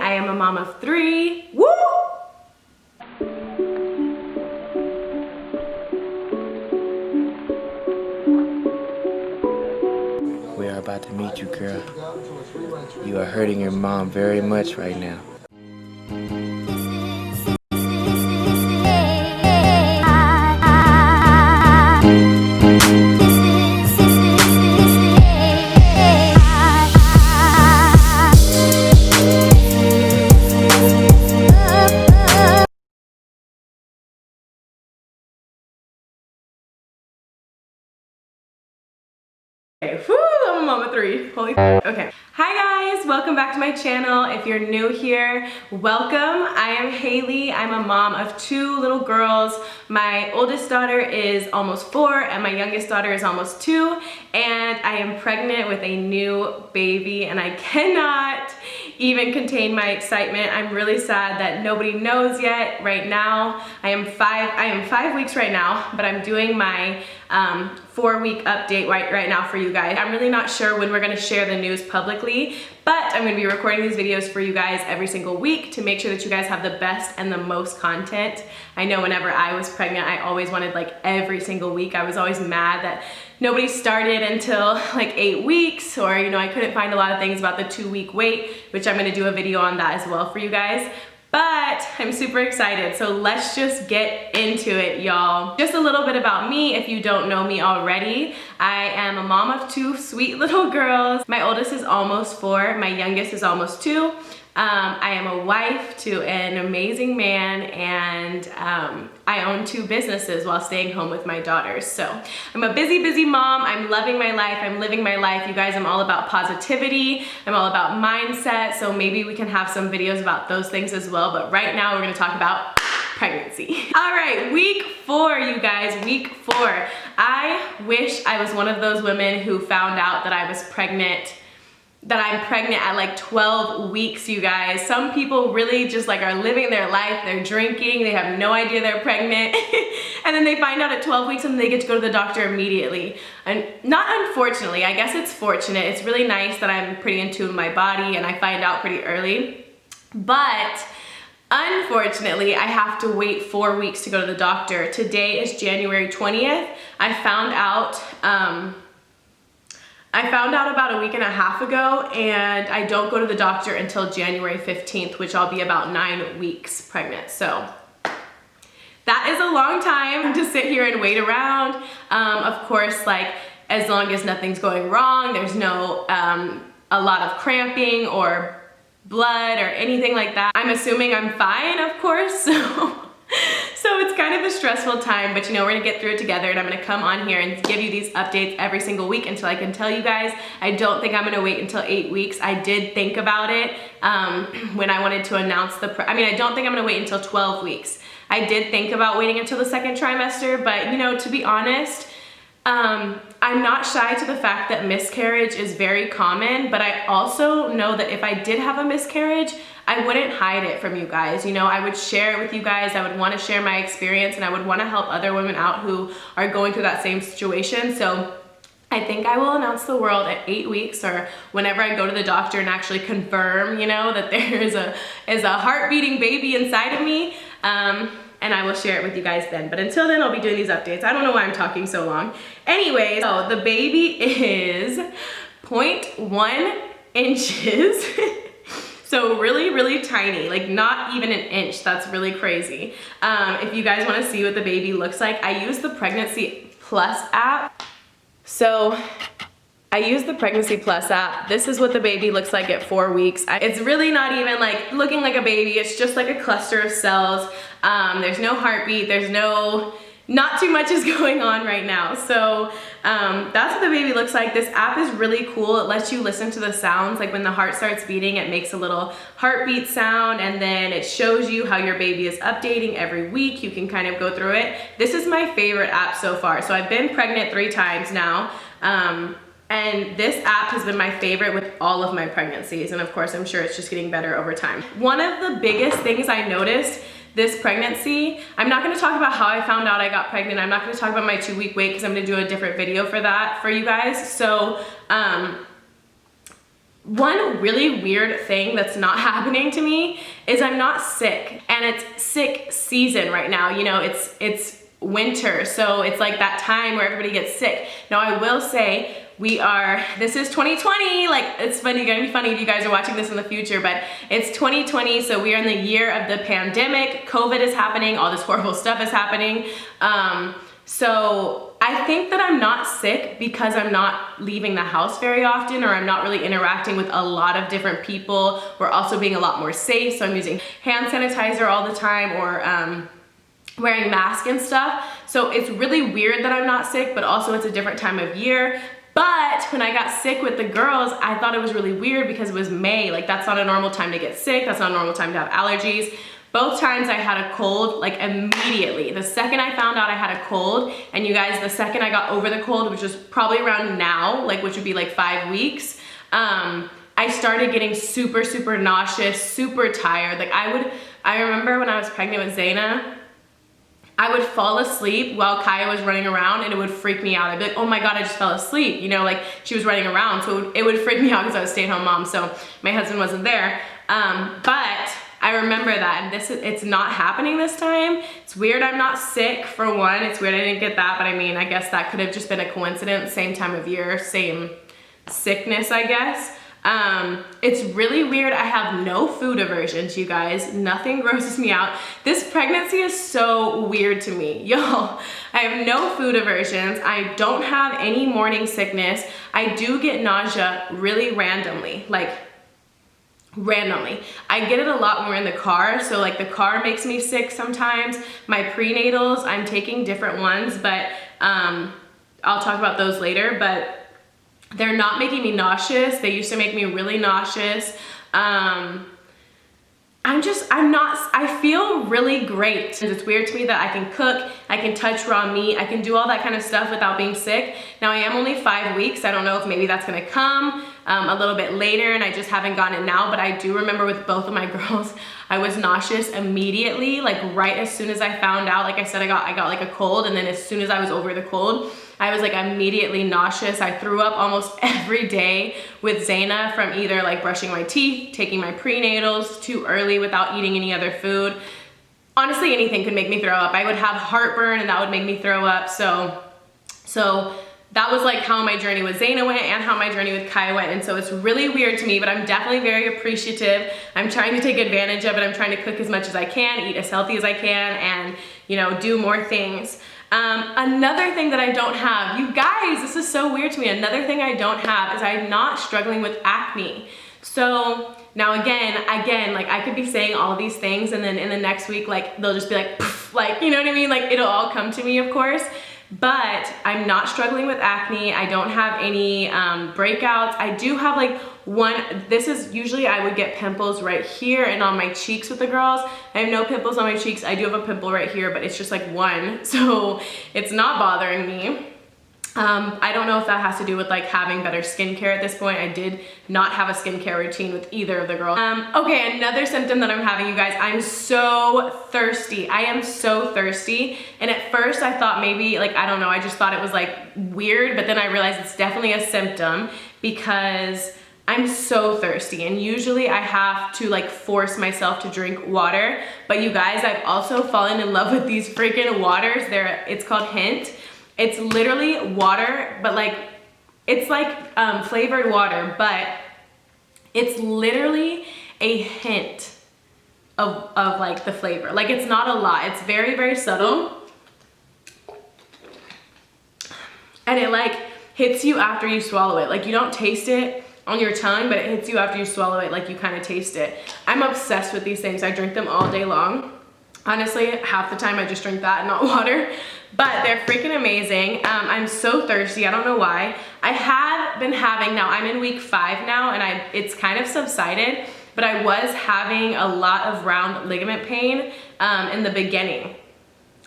I am a mom of 3. Woo! We are about to meet you, girl. You are hurting your mom very much right now. Okay, whew, I'm a mom of 3. Holy okay. Hi guys, welcome back to my channel. If you're new here, welcome. I am Haley. I'm a mom of 2 little girls. My oldest daughter is almost 4 and my youngest daughter is almost 2, and I am pregnant with a new baby and I cannot even contain my excitement. I'm really sad that nobody knows yet. Right now, I am 5 weeks right now, but I'm doing my 4-week update right now for you guys. I'm really not sure when we're gonna share the news publicly, but I'm gonna be recording these videos for you guys every single week to make sure that you guys have the best and the most content. I know whenever I was pregnant, I always wanted like every single week. I was always mad that nobody started until like 8 weeks, or you know, I couldn't find a lot of things about the 2-week wait, which I'm gonna do a video on that as well for you guys. But I'm super excited, so let's just get into it, y'all. Just a little bit about me if you don't know me already. I am a mom of 2 sweet little girls. My oldest is almost 4, my youngest is almost 2. I am a wife to an amazing man, and I own 2 businesses while staying home with my daughters. So I'm a busy mom. I'm loving my life. I'm living my life. You guys, I'm all about positivity. I'm all about mindset. So maybe we can have some videos about those things as well. But right now we're gonna talk about pregnancy. All right, week 4, you guys, week 4. I wish I was one of those women who found out that I'm pregnant at like 12 weeks, you guys. Some people really just like are living their life, they're drinking, they have no idea they're pregnant, and then they find out at 12 weeks and they get to go to the doctor immediately. And not unfortunately, I guess it's fortunate. It's really nice that I'm pretty in tune with my body and I find out pretty early. But unfortunately, I have to wait 4 weeks to go to the doctor. Today is January 20th. I found out about a week and a half ago, and I don't go to the doctor until January 15th, which I'll be about 9 weeks pregnant. So that is a long time to sit here and wait around. Of course, like as long as nothing's going wrong, there's no a lot of cramping or blood or anything like that. I'm assuming I'm fine, of course, so it's kind of a stressful time, but you know, we're gonna get through it together, and I'm gonna come on here and give you these updates every single week until I can tell you guys. I don't think I'm gonna wait until 8 weeks. I did think about it when I wanted to announce I don't think I'm gonna wait until 12 weeks. I did think about waiting until the 2nd trimester, but you know, to be honest, I'm not shy to the fact that miscarriage is very common, but I also know that if I did have a miscarriage, I wouldn't hide it from you guys. You know, I would share it with you guys. I would want to share my experience, and I would want to help other women out who are going through that same situation. So I think I will announce to the world at 8 weeks, or whenever I go to the doctor and actually confirm, you know, that there is a heart-beating baby inside of me. And I will share it with you guys then. But until then, I'll be doing these updates. I don't know why I'm talking so long. Anyways, so the baby is 0.1 inches. So really tiny, like not even an inch. That's really crazy. If you guys wanna see what the baby looks like, I use the Pregnancy Plus app. So I use the Pregnancy Plus app. This is what the baby looks like at 4 weeks. It's really not even like looking like a baby. It's just like a cluster of cells. There's no heartbeat. Not too much is going on right now. So that's what the baby looks like. This app is really cool. It lets you listen to the sounds. Like when the heart starts beating, it makes a little heartbeat sound, and then it shows you how your baby is updating every week. You can kind of go through it. This is my favorite app so far. So I've been pregnant 3 times now. And this app has been my favorite with all of my pregnancies. And of course, I'm sure it's just getting better over time. One of the biggest things I noticed this pregnancy, I'm not gonna talk about how I found out I got pregnant. I'm not gonna talk about my 2-week wait because I'm gonna do a different video for that for you guys. So One really weird thing that's not happening to me is I'm not sick, and it's sick season right now. You know, it's winter, so it's like that time where everybody gets sick. Now I will say this is 2020, like it's gonna be funny if you guys are watching this in the future, but it's 2020, so we are in the year of the pandemic. COVID is happening, all this horrible stuff is happening. So I think that I'm not sick because I'm not leaving the house very often, or I'm not really interacting with a lot of different people. We're also being a lot more safe, so I'm using hand sanitizer all the time, or wearing masks and stuff. So it's really weird that I'm not sick, but also it's a different time of year. But when I got sick with the girls, I thought it was really weird because it was May. Like, that's not a normal time to get sick. That's not a normal time to have allergies. Both times I had a cold, like immediately. The second I found out I had a cold, and you guys, the second I got over the cold, which was probably around now, like which would be like 5 weeks, I started getting super, super nauseous, super tired. Like I remember when I was pregnant with Zaina, I would fall asleep while Kaya was running around, and it would freak me out. I'd be like, oh my God, I just fell asleep. You know, like she was running around, so it would freak me out because I was a stay-at-home mom, so my husband wasn't there. But I remember that, and it's not happening this time. It's weird I'm not sick, for one. It's weird I didn't get that, but I mean, I guess that could have just been a coincidence. Same time of year, same sickness, I guess. It's really weird. I have no food aversions, you guys. Nothing grosses me out. This pregnancy is so weird to me. Y'all, I have no food aversions. I don't have any morning sickness. I do get nausea really randomly, like randomly. I get it a lot when we're in the car, so like the car makes me sick sometimes. My prenatals, I'm taking different ones, but I'll talk about those later, but they're not making me nauseous. They used to make me really nauseous. I feel really great. It's weird to me that I can cook, I can touch raw meat, I can do all that kind of stuff without being sick. Now I am only 5 weeks. I don't know if maybe that's gonna come a little bit later, and I just haven't gotten it now, but I do remember with both of my girls, I was nauseous immediately, like right as soon as I found out. Like I said, I got like a cold, and then as soon as I was over the cold, I was like immediately nauseous. I threw up almost every day with Zaina from either like brushing my teeth, taking my prenatals too early without eating any other food. Honestly, anything could make me throw up. I would have heartburn, and that would make me throw up. So that was like how my journey with Zaina went and how my journey with Kaya went. And so it's really weird to me, but I'm definitely very appreciative. I'm trying to take advantage of it. I'm trying to cook as much as I can, eat as healthy as I can, and you know, do more things. Another thing that I don't have, you guys, this is so weird to me. Another thing I don't have is I'm not struggling with acne. So now again, like I could be saying all of these things, and then in the next week, like they'll just be like, poof, like, you know what I mean? Like it'll all come to me, of course. But I'm not struggling with acne. I don't have any breakouts. I do have like this is usually I would get pimples right here and on my cheeks with the girls. I have no pimples on my cheeks. I do have a pimple right here, but it's just like one, so it's not bothering me. I don't know if that has to do with like having better skincare at this point. I did not have a skincare routine with either of the girls. Okay, another symptom that I'm having, you guys, I'm so thirsty. I am so thirsty. And at first I thought maybe, like, I don't know, I just thought it was like weird, but then I realized it's definitely a symptom because I'm so thirsty, and usually I have to like force myself to drink water. But you guys, I've also fallen in love with these freaking waters. It's called Hint. It's literally water, but like, it's like flavored water, but it's literally a hint of like the flavor. Like it's not a lot, it's very, very subtle. And it like hits you after you swallow it. Like you don't taste it on your tongue, but it hits you after you swallow it, like you kind of taste it. I'm obsessed with these things. I drink them all day long. Honestly, half the time I just drink that and not water, but they're freaking amazing. I'm so thirsty, I don't know why. I had been having, now I'm in week 5 now, and it's kind of subsided, but I was having a lot of round ligament pain in the beginning.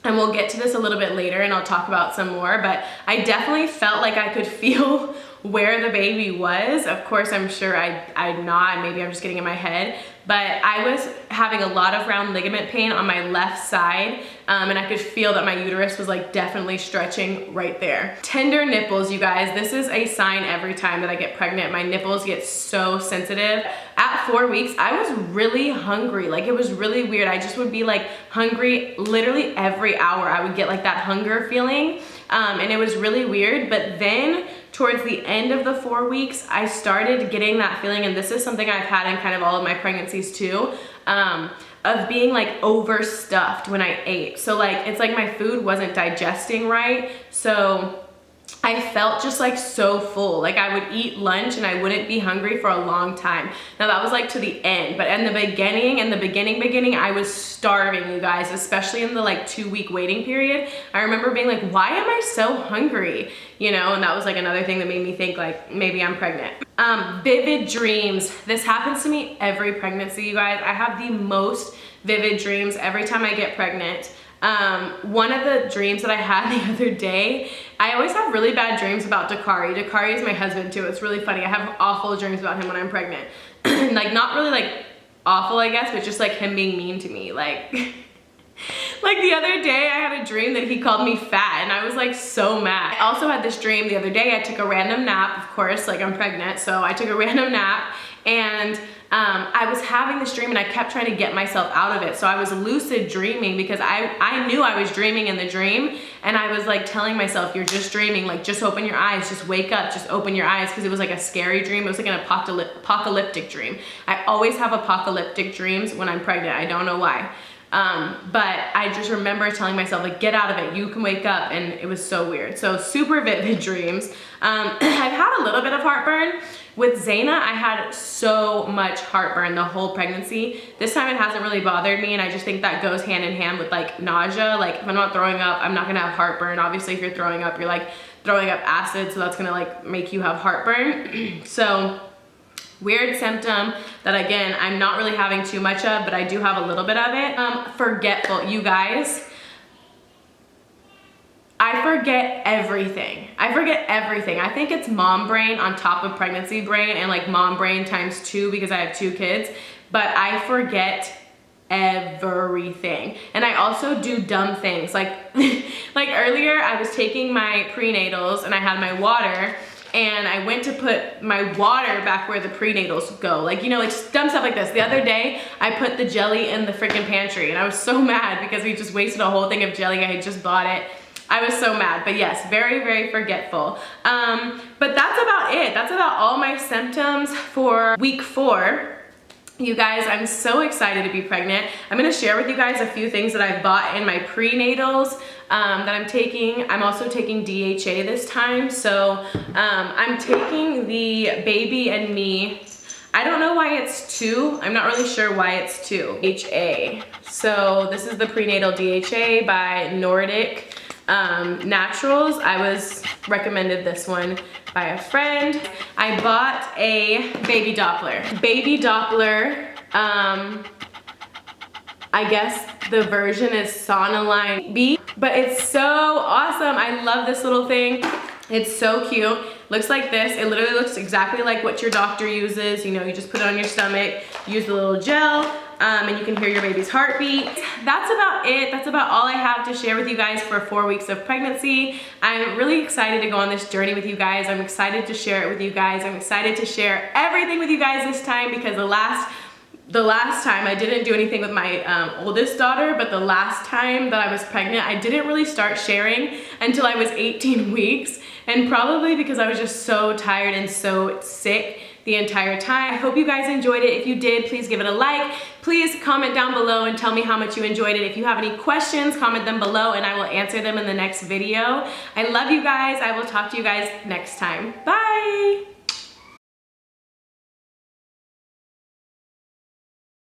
And we'll get to this a little bit later, and I'll talk about some more, but I definitely felt like I could feel where the baby was. Of course, I'm sure I'm not, maybe I'm just getting in my head, but I was having a lot of round ligament pain on my left side, and I could feel that my uterus was like definitely stretching right there. Tender nipples, you guys. This is a sign every time that I get pregnant. My nipples get so sensitive. At 4 weeks, I was really hungry. Like, it was really weird. I just would be like hungry literally every hour. I would get like that hunger feeling, and it was really weird. But then towards the end of the 4 weeks, I started getting that feeling, and this is something I've had in kind of all of my pregnancies too, of being like overstuffed when I ate. So like, it's like my food wasn't digesting right. So I felt just like so full. Like, I would eat lunch and I wouldn't be hungry for a long time. Now that was like to the end, but in the beginning, I was starving, you guys, especially in the like 2 week waiting period. I remember being like, why am I so hungry? You know, and that was like another thing that made me think like maybe I'm pregnant. Vivid dreams. This happens to me every pregnancy, you guys. I have the most vivid dreams every time I get pregnant. One of the dreams that I had the other day, I always have really bad dreams about Dakari. Dakari is my husband too. It's really funny. I have awful dreams about him when I'm pregnant. Like, not really like awful, I guess, but just like him being mean to me. Like, like the other day I had a dream that he called me fat, and I was like so mad. I also had this dream the other day. I took a random nap, of course, like I'm pregnant. So I took a random nap, and I was having this dream and I kept trying to get myself out of it. So I was lucid dreaming because I knew I was dreaming in the dream, and I was like telling myself, you're just dreaming, like just open your eyes, just wake up, just open your eyes, because it was like a scary dream. It was like an apocalyptic dream. I always have apocalyptic dreams when I'm pregnant. I don't know why. But I just remember telling myself, like, get out of it, you can wake up, and it was so weird. So super vivid dreams. I've had a little bit of heartburn. With Zaina, I had so much heartburn the whole pregnancy. This time it hasn't really bothered me, and I just think that goes hand in hand with like nausea. Like, if I'm not throwing up, I'm not gonna have heartburn. Obviously, if you're throwing up, you're like throwing up acid, so that's gonna like make you have heartburn. So weird symptom that, again, I'm not really having too much of, but I do have a little bit of it. Forgetful, you guys. I forget everything. I forget everything. I think it's mom brain on top of pregnancy brain, and like mom brain times 2 because I have 2 kids, but I forget everything. And I also do dumb things. Like, like earlier I was taking my prenatals and I had my water, and I went to put my water back where the prenatals go. Like, you know, like dumb stuff like this. The other day, I put the jelly in the freaking pantry, and I was so mad because we just wasted a whole thing of jelly. I had just bought it. I was so mad, but yes, very, very forgetful. But that's about it. That's about all my symptoms for week 4. You guys, I'm so excited to be pregnant. I'm gonna share with you guys a few things that I bought in my prenatals that I'm taking. I'm also taking DHA this time. So I'm taking the Baby and Me. I don't know why it's 2. I'm not really sure why it's 2. DHA. So this is the prenatal DHA by Nordic Naturals. I was recommended this one by a friend. I bought a baby Doppler. Baby Doppler, I guess the version is Sonioline B, but it's so awesome. I love this little thing. It's so cute. Looks like this. It literally looks exactly like what your doctor uses. You know, you just put it on your stomach, use the little gel, and you can hear your baby's heartbeat. That's about it. That's about all I have to share with you guys for 4 weeks of pregnancy. I'm really excited to go on this journey with you guys. I'm excited to share it with you guys. I'm excited to share everything with you guys this time, because the last time I didn't do anything with my oldest daughter, but the last time that I was pregnant, I didn't really start sharing until I was 18 weeks, and probably because I was just so tired and so sick the entire time. I hope you guys enjoyed it. If you did, please give it a like. Please comment down below and tell me how much you enjoyed it. If you have any questions, comment them below and I will answer them in the next video. I love you guys. I will talk to you guys next time. Bye.